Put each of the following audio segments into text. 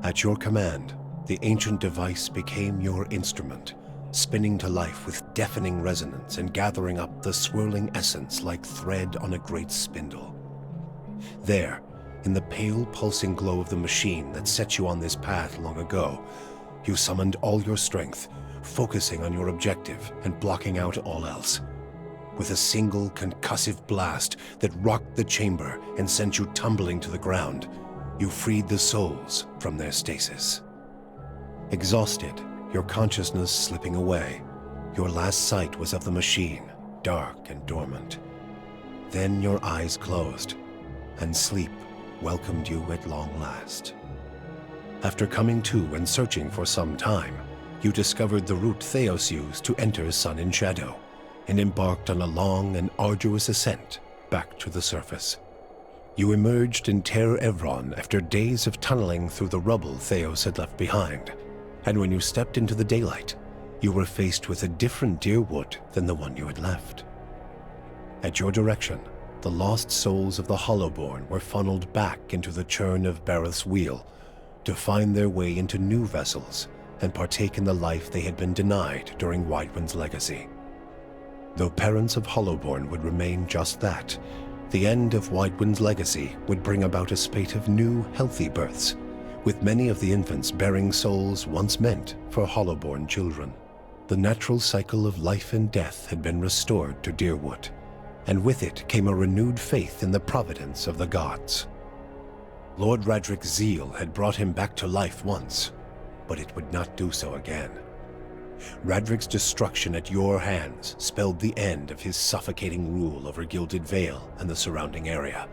At your command, the ancient device became your instrument, spinning to life with deafening resonance and gathering up the swirling essence like thread on a great spindle. There, in the pale pulsing glow of the machine that set you on this path long ago, you summoned all your strength, focusing on your objective and blocking out all else. With a single concussive blast that rocked the chamber and sent you tumbling to the ground, you freed the souls from their stasis. Exhausted, your consciousness slipping away, your last sight was of the machine, dark and dormant. Then your eyes closed, and sleep welcomed you at long last. After coming to and searching for some time, you discovered the route Theos used to enter Sun in Shadow, and embarked on a long and arduous ascent back to the surface. You emerged in Terra Evron after days of tunneling through the rubble Theos had left behind, and when you stepped into the daylight, you were faced with a different Deerwood than the one you had left. At your direction, the lost souls of the Hollowborn were funneled back into the churn of Bareth's wheel to find their way into new vessels and partake in the life they had been denied during Widewind's legacy. Though parents of Hollowborn would remain just that, the end of Widewind's legacy would bring about a spate of new, healthy births, with many of the infants bearing souls once meant for Hollowborn children. The natural cycle of life and death had been restored to Deerwood, and with it came a renewed faith in the providence of the gods. Lord Radric's zeal had brought him back to life once, but it would not do so again. Radric's destruction at your hands spelled the end of his suffocating rule over Gilded Vale and the surrounding area.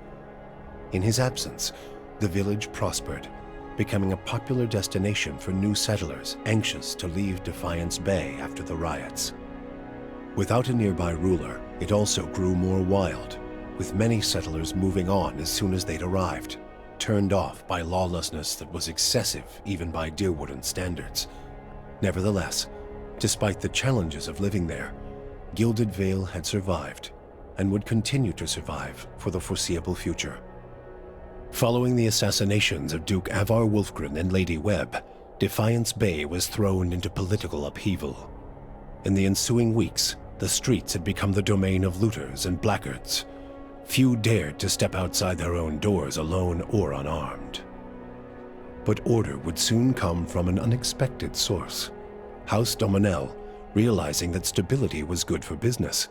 In his absence, the village prospered, becoming a popular destination for new settlers anxious to leave Defiance Bay after the riots. Without a nearby ruler, it also grew more wild, with many settlers moving on as soon as they'd arrived, turned off by lawlessness that was excessive even by Deerwooden standards. Nevertheless, despite the challenges of living there, Gilded Vale had survived, and would continue to survive for the foreseeable future. Following the assassinations of Duke Avar Wolfgren and Lady Webb, Defiance Bay was thrown into political upheaval. In the ensuing weeks, the streets had become the domain of looters and blackguards. Few dared to step outside their own doors alone or unarmed. But order would soon come from an unexpected source. House Dominel, realizing that stability was good for business,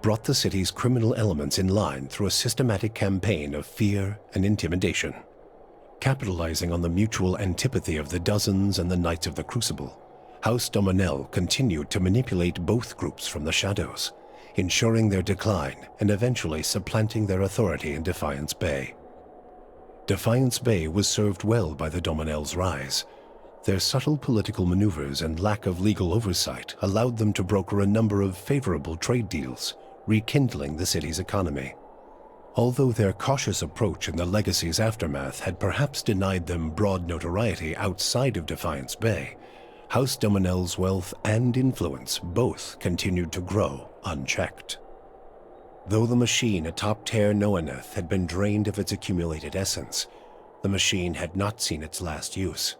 brought the city's criminal elements in line through a systematic campaign of fear and intimidation. Capitalizing on the mutual antipathy of the Dozens and the Knights of the Crucible, House Dominel continued to manipulate both groups from the shadows, ensuring their decline and eventually supplanting their authority in Defiance Bay. Defiance Bay was served well by the Dominel's rise. Their subtle political maneuvers and lack of legal oversight allowed them to broker a number of favorable trade deals, rekindling the city's economy. Although their cautious approach in the legacy's aftermath had perhaps denied them broad notoriety outside of Defiance Bay, House Dominel's wealth and influence both continued to grow unchecked. Though the machine atop Ter Noaneth had been drained of its accumulated essence, the machine had not seen its last use.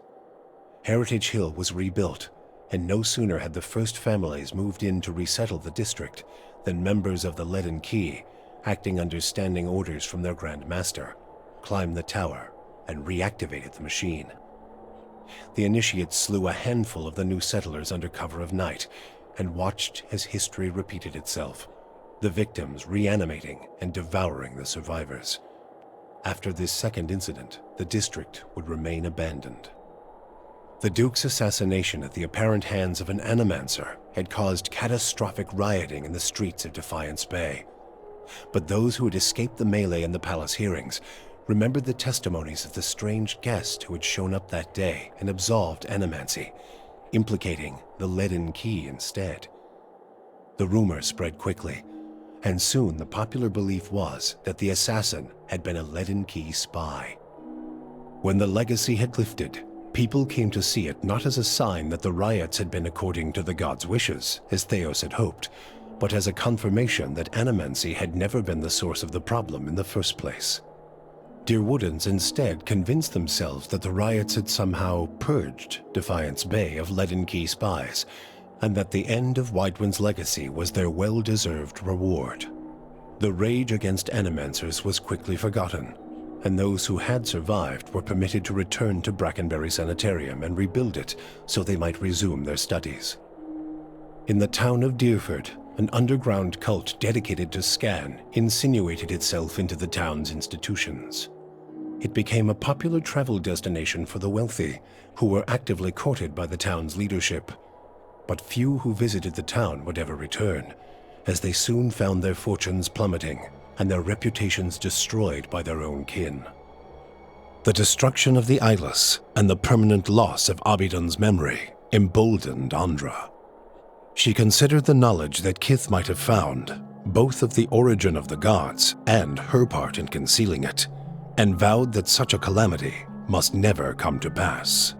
Heritage Hill was rebuilt, and no sooner had the first families moved in to resettle the district than members of the Leaden Key, acting under standing orders from their Grand Master, climbed the tower and reactivated the machine. The initiates slew a handful of the new settlers under cover of night and watched as history repeated itself, the victims reanimating and devouring the survivors. After this second incident, the district would remain abandoned. The Duke's assassination at the apparent hands of an animancer had caused catastrophic rioting in the streets of Defiance Bay. But those who had escaped the melee and the palace hearings remembered the testimonies of the strange guest who had shown up that day and absolved animancy, implicating the Leaden Key instead. The rumor spread quickly, and soon the popular belief was that the assassin had been a Leaden Key spy. When the legacy had lifted, people came to see it not as a sign that the riots had been according to the gods' wishes, as Theos had hoped, but as a confirmation that animancy had never been the source of the problem in the first place. Deerwoodans instead convinced themselves that the riots had somehow purged Defiance Bay of Leaden Key spies, and that the end of Whitewind's legacy was their well-deserved reward. The rage against Animancers was quickly forgotten, and those who had survived were permitted to return to Brackenbury Sanitarium and rebuild it so they might resume their studies. In the town of Deerford, an underground cult dedicated to Scan insinuated itself into the town's institutions. It became a popular travel destination for the wealthy, who were actively courted by the town's leadership. But few who visited the town would ever return, as they soon found their fortunes plummeting and their reputations destroyed by their own kin. The destruction of the Eyeless and the permanent loss of Abidon's memory emboldened Andra. She considered the knowledge that Kith might have found, both of the origin of the gods and her part in concealing it, and vowed that such a calamity must never come to pass.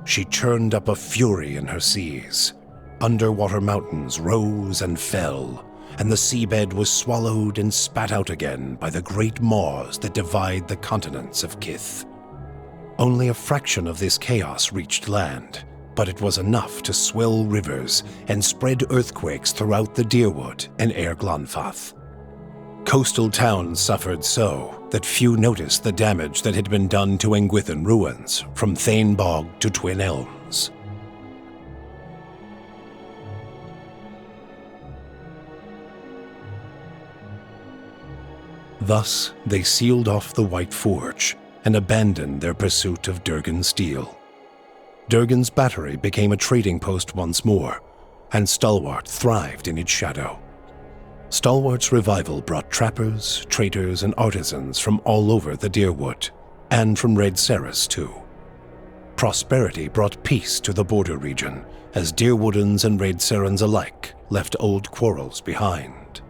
She churned up a fury in her seas. Underwater mountains rose and fell, and the seabed was swallowed and spat out again by the great maws that divide the continents of Kith. Only a fraction of this chaos reached land, but it was enough to swell rivers and spread earthquakes throughout the Deerwood and Air Glanfath. Coastal towns suffered so that few noticed the damage that had been done to Engwithan ruins, from Thane Bog to Twin Elms. Thus, they sealed off the White Forge and abandoned their pursuit of Durgan steel. Durgan's battery became a trading post once more, and Stalwart thrived in its shadow. Stalwart's revival brought trappers, traders, and artisans from all over the Deerwood, and from Red Ceres too. Prosperity brought peace to the border region, as Deerwoodans and Red Serans alike left old quarrels behind.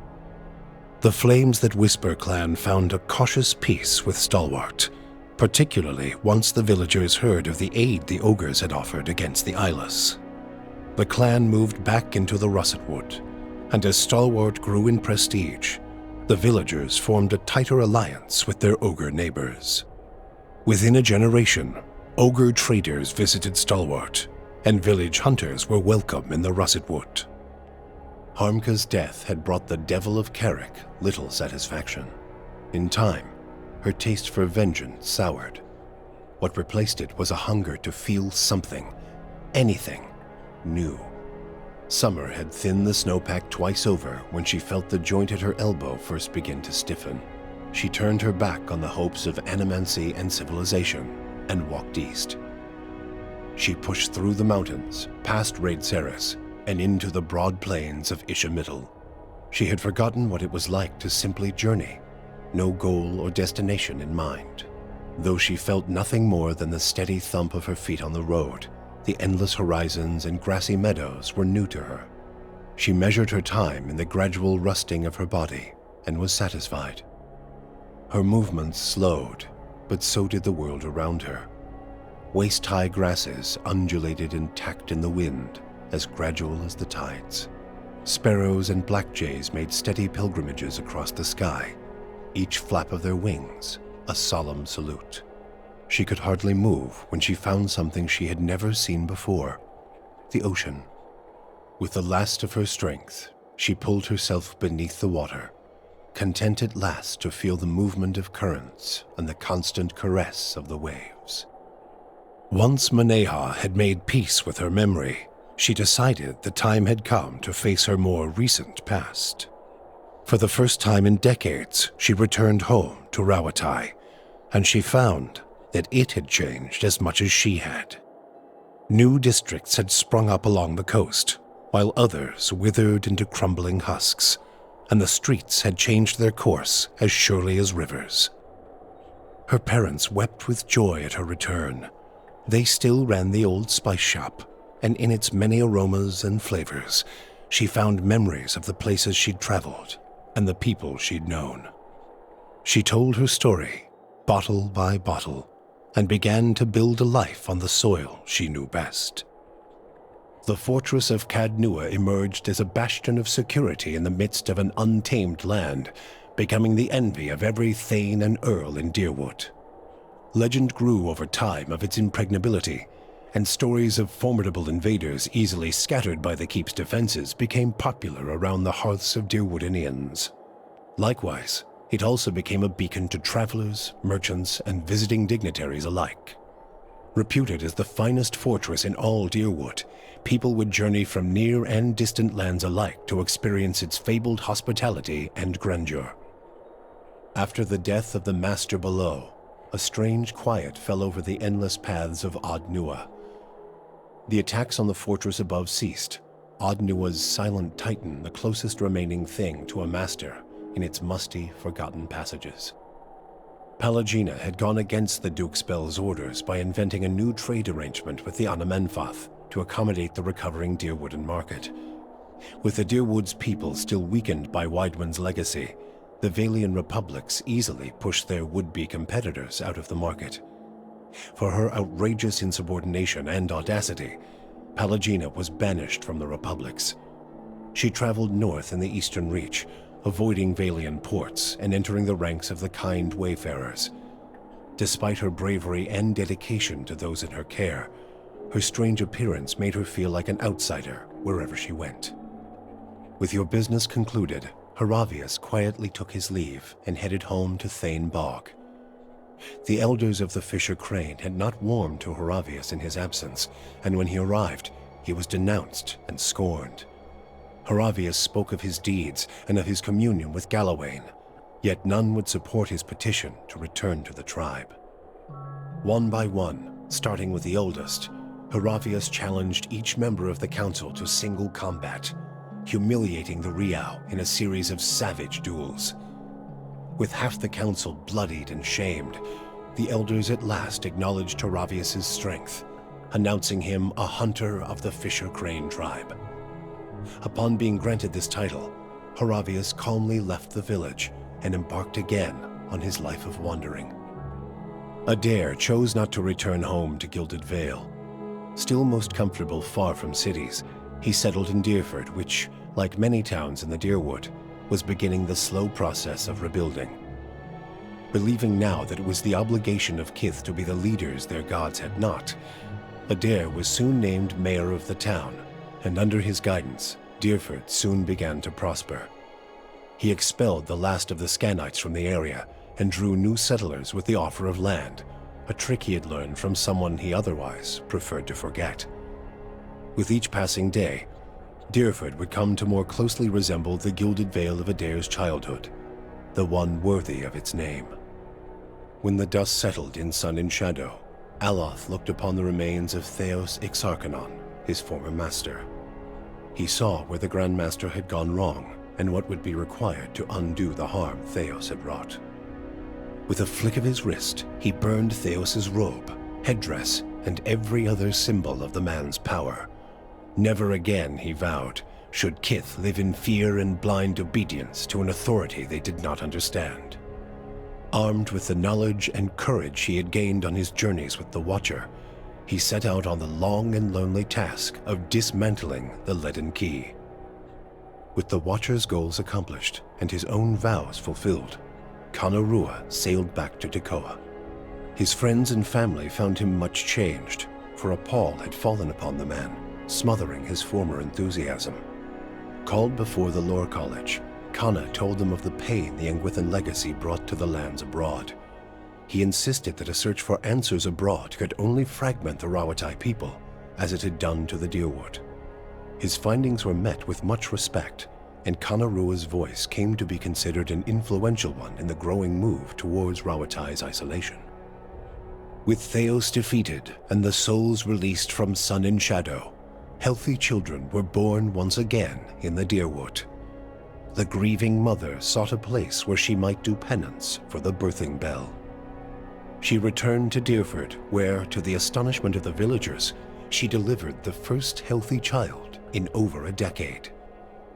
The Flames That Whisper clan found a cautious peace with Stalwart, particularly once the villagers heard of the aid the ogres had offered against the Eyeless. The clan moved back into the Russet Wood, and as Stalwart grew in prestige, the villagers formed a tighter alliance with their ogre neighbors. Within a generation, ogre traders visited Stalwart, and village hunters were welcome in the Russet Wood. Harmka's death had brought the Devil of Carrick little satisfaction. In time, her taste for vengeance soured. What replaced it was a hunger to feel something, anything, new. Summer had thinned the snowpack twice over when she felt the joint at her elbow first begin to stiffen. She turned her back on the hopes of animancy and civilization and walked east. She pushed through the mountains, past Red Ceres, and into the broad plains of Ishamiddle. She had forgotten what it was like to simply journey, no goal or destination in mind. Though she felt nothing more than the steady thump of her feet on the road, the endless horizons and grassy meadows were new to her. She measured her time in the gradual rusting of her body and was satisfied. Her movements slowed, but so did the world around her. Waist-high grasses undulated and tacked in the wind, as gradual as the tides. Sparrows and blackjays made steady pilgrimages across the sky, each flap of their wings a solemn salute. She could hardly move when she found something she had never seen before, the ocean. With the last of her strength, she pulled herself beneath the water, content at last to feel the movement of currents and the constant caress of the waves. Once Maneha had made peace with her memory, she decided the time had come to face her more recent past. For the first time in decades, she returned home to Rawatai, and she found that it had changed as much as she had. New districts had sprung up along the coast, while others withered into crumbling husks, and the streets had changed their course as surely as rivers. Her parents wept with joy at her return. They still ran the old spice shop, and in its many aromas and flavors, she found memories of the places she'd traveled and the people she'd known. She told her story, bottle by bottle, and began to build a life on the soil she knew best. The fortress of Cadnua emerged as a bastion of security in the midst of an untamed land, becoming the envy of every thane and earl in Deerwood. Legend grew over time of its impregnability, and stories of formidable invaders easily scattered by the keep's defenses became popular around the hearths of Deerwoodinians. Likewise, it also became a beacon to travelers, merchants, and visiting dignitaries alike. Reputed as the finest fortress in all Deerwood, people would journey from near and distant lands alike to experience its fabled hospitality and grandeur. After the death of the master below, a strange quiet fell over the endless paths of Ardnua. The attacks on the fortress above ceased, Ardnua's silent titan the closest remaining thing to a master in its musty, forgotten passages. Palagina had gone against the Duke's Bell's orders by inventing a new trade arrangement with the Anamenfath to accommodate the recovering Deerwooden market. With the Deerwood's people still weakened by Widewind's legacy, the Valian republics easily pushed their would-be competitors out of the market. For her outrageous insubordination and audacity, Palagina was banished from the republics. She traveled north in the Eastern Reach, avoiding Valian ports and entering the ranks of the kind wayfarers. Despite her bravery and dedication to those in her care, her strange appearance made her feel like an outsider wherever she went. With your business concluded, Haravius quietly took his leave and headed home to Thane Bog. The elders of the Fisher Crane had not warmed to Haravius in his absence, and when he arrived, he was denounced and scorned. Haravius spoke of his deeds and of his communion with Galawain, yet none would support his petition to return to the tribe. One by one, starting with the oldest, Haravius challenged each member of the council to single combat, humiliating the Riau in a series of savage duels. With half the council bloodied and shamed, the elders at last acknowledged Haravius' strength, announcing him a hunter of the Fisher Crane tribe. Upon being granted this title, Haravius calmly left the village and embarked again on his life of wandering. Adair chose not to return home to Gilded Vale. Still most comfortable far from cities, he settled in Deerford, which, like many towns in the Deerwood, was beginning the slow process of rebuilding. Believing now that it was the obligation of Kith to be the leaders their gods had not, Adair was soon named mayor of the town, and under his guidance, Deerford soon began to prosper. He expelled the last of the Scanites from the area and drew new settlers with the offer of land, a trick he had learned from someone he otherwise preferred to forget. With each passing day, Deerford would come to more closely resemble the Gilded Vale of Adair's childhood, the one worthy of its name. When the dust settled in sun and shadow, Aloth looked upon the remains of Theos Ixarchanon, his former master. He saw where the Grand Master had gone wrong and what would be required to undo the harm Theos had wrought. With a flick of his wrist, he burned Theos's robe, headdress, and every other symbol of the man's power. Never again, he vowed, should Kith live in fear and blind obedience to an authority they did not understand. Armed with the knowledge and courage he had gained on his journeys with the Watcher, he set out on the long and lonely task of dismantling the Leaden Key. With the Watcher's goals accomplished and his own vows fulfilled, Kanarua sailed back to Tekoa. His friends and family found him much changed, for a pall had fallen upon the man, smothering his former enthusiasm. Called before the Lore College, Kana told them of the pain the Engwithan legacy brought to the lands abroad. He insisted that a search for answers abroad could only fragment the Rawatai people, as it had done to the Deerwood. His findings were met with much respect, and Kanarua's voice came to be considered an influential one in the growing move towards Rawatai's isolation. With Theos defeated and the souls released from sun and shadow, healthy children were born once again in the Deerwood. The grieving mother sought a place where she might do penance for the birthing bell. She returned to Deerford, where, to the astonishment of the villagers, she delivered the first healthy child in over a decade.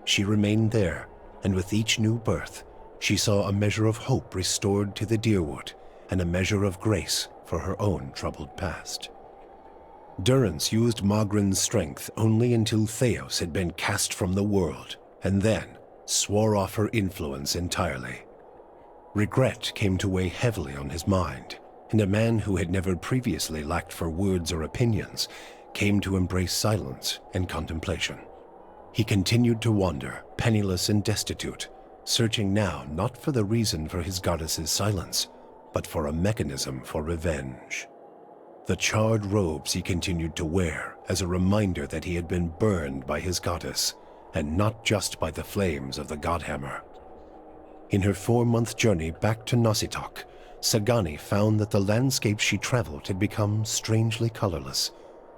She remained there, and with each new birth, she saw a measure of hope restored to the Deerwood and a measure of grace for her own troubled past. Durrance used Magrin's strength only until Theos had been cast from the world, and then swore off her influence entirely. Regret came to weigh heavily on his mind, and a man who had never previously lacked for words or opinions came to embrace silence and contemplation. He continued to wander, penniless and destitute, searching now not for the reason for his goddess's silence, but for a mechanism for revenge. The charred robes he continued to wear as a reminder that he had been burned by his goddess, and not just by the flames of the Godhammer. In her 4-month journey back to Nositoc, Sagani found that the landscape she traveled had become strangely colorless,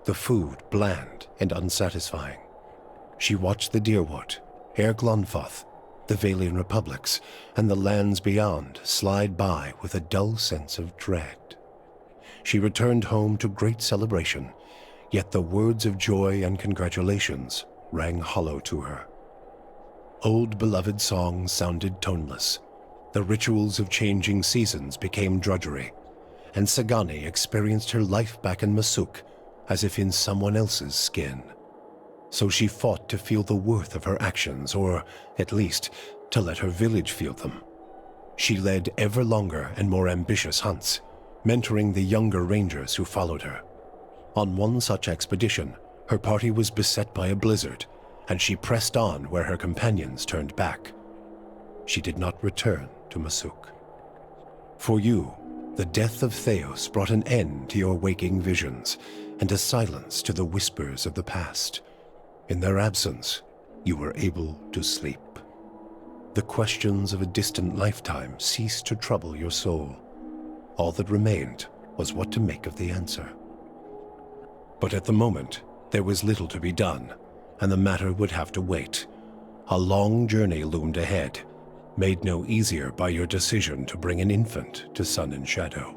the food bland and unsatisfying. She watched the Deerwood, Air Glonfoth, the Valian Republics, and the lands beyond slide by with a dull sense of dread. She returned home to great celebration, yet the words of joy and congratulations rang hollow to her. Old beloved songs sounded toneless. The rituals of changing seasons became drudgery, and Sagani experienced her life back in Masuk as if in someone else's skin. So she fought to feel the worth of her actions, or at least to let her village feel them. She led ever longer and more ambitious hunts, mentoring the younger rangers who followed her. On one such expedition, her party was beset by a blizzard, and she pressed on where her companions turned back. She did not return to Masuk. For you, the death of Theos brought an end to your waking visions, and a silence to the whispers of the past. In their absence, you were able to sleep. The questions of a distant lifetime ceased to trouble your soul. All that remained was what to make of the answer. But at the moment, there was little to be done, and the matter would have to wait. A long journey loomed ahead, made no easier by your decision to bring an infant to Sun and Shadow.